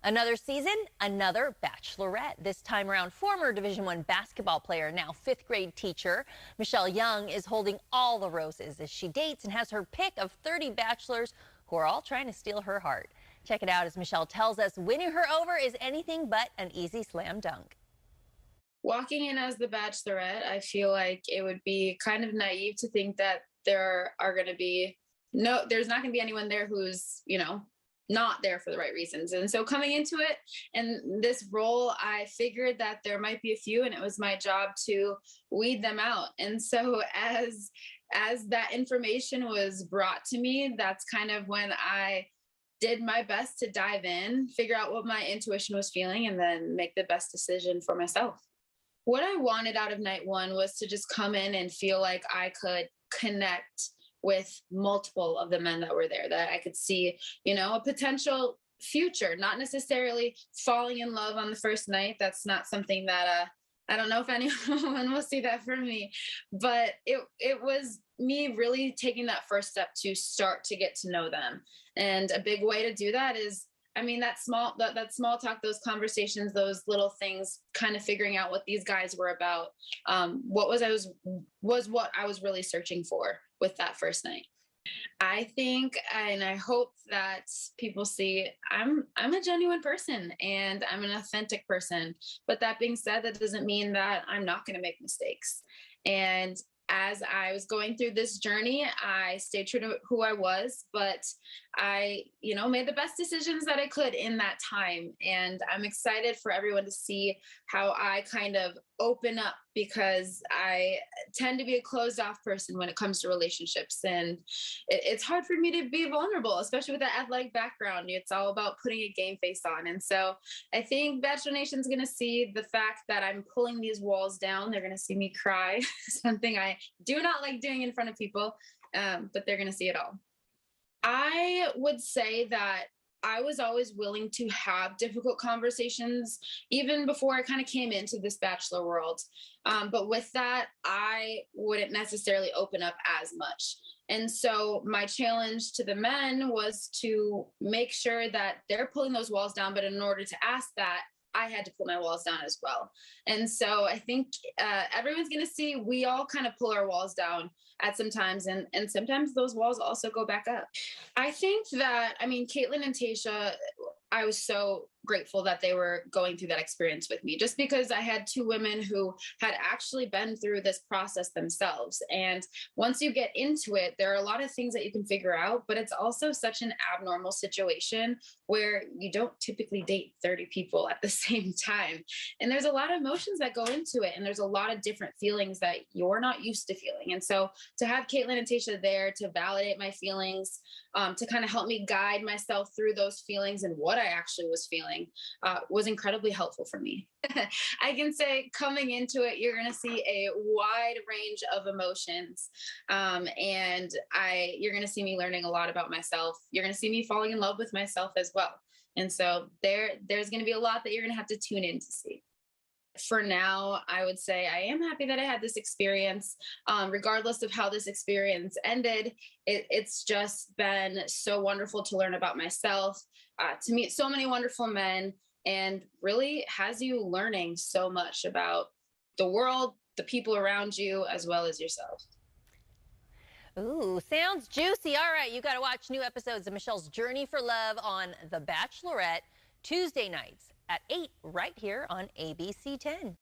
Another season, another Bachelorette. This time around, former Division I basketball player, now fifth grade teacher, Michelle Young is holding all the roses as she dates and has her pick of 30 bachelors who are all trying to steal her heart. Check it out as Michelle tells us winning her over is anything but an easy slam dunk. Walking in as the Bachelorette, I feel like it would be kind of naive to think that there's not going to be anyone there who's, not there for the right reasons. And so coming into it and this role, I figured that there might be a few, and it was my job to weed them out. And so as that information was brought to me, that's kind of when I did my best to dive in, figure out what my intuition was feeling, and then make the best decision for myself. What I wanted out of night one was to just come in and feel like I could connect with multiple of the men that were there, that I could see, a potential future, not necessarily falling in love on the first night. That's not something that I don't know if anyone will see that from me, but it was me really taking that first step to start to get to know them. And a big way to do that is, that small talk, those conversations, those little things, kind of figuring out what these guys were about, was what I was really searching for with that first night. I think, and I hope that people see I'm a genuine person and I'm an authentic person. But that being said, that doesn't mean that I'm not going to make mistakes. And as I was going through this journey, I stayed true to who I was, but I, made the best decisions that I could in that time. And I'm excited for everyone to see how I kind of open up, because I tend to be a closed off person when it comes to relationships. And it's hard for me to be vulnerable, especially with that athletic background. It's all about putting a game face on. And so I think Bachelor Nation's going to see the fact that I'm pulling these walls down. They're going to see me cry, something I do not like doing in front of people, but they're going to see it all. I would say that I was always willing to have difficult conversations, even before I kind of came into this Bachelor world. But with that, I wouldn't necessarily open up as much. And so my challenge to the men was to make sure that they're pulling those walls down. But in order to ask that, I had to pull my walls down as well. And so I think everyone's going to see we all kind of pull our walls down at some times, and sometimes those walls also go back up. I think that, Caitlin and Tasha, I was so grateful that they were going through that experience with me, just because I had two women who had actually been through this process themselves. And once you get into it, there are a lot of things that you can figure out, but it's also such an abnormal situation where you don't typically date 30 people at the same time. And there's a lot of emotions that go into it. And there's a lot of different feelings that you're not used to feeling. And so to have Caitlin and Tasha there to validate my feelings, to kind of help me guide myself through those feelings and what I actually was feeling, was incredibly helpful for me. I can say coming into it, you're going to see a wide range of emotions. And you're going to see me learning a lot about myself. You're going to see me falling in love with myself as well. And so there's going to be a lot that you're going to have to tune in to see. For now, I would say I am happy that I had this experience. Regardless of how this experience ended, it's just been so wonderful to learn about myself, to meet so many wonderful men, and really has you learning so much about the world, the people around you, as well as yourself. Ooh, sounds juicy. All right, you got to watch new episodes of Michelle's Journey for Love on The Bachelorette Tuesday nights at 8 right here on ABC 10.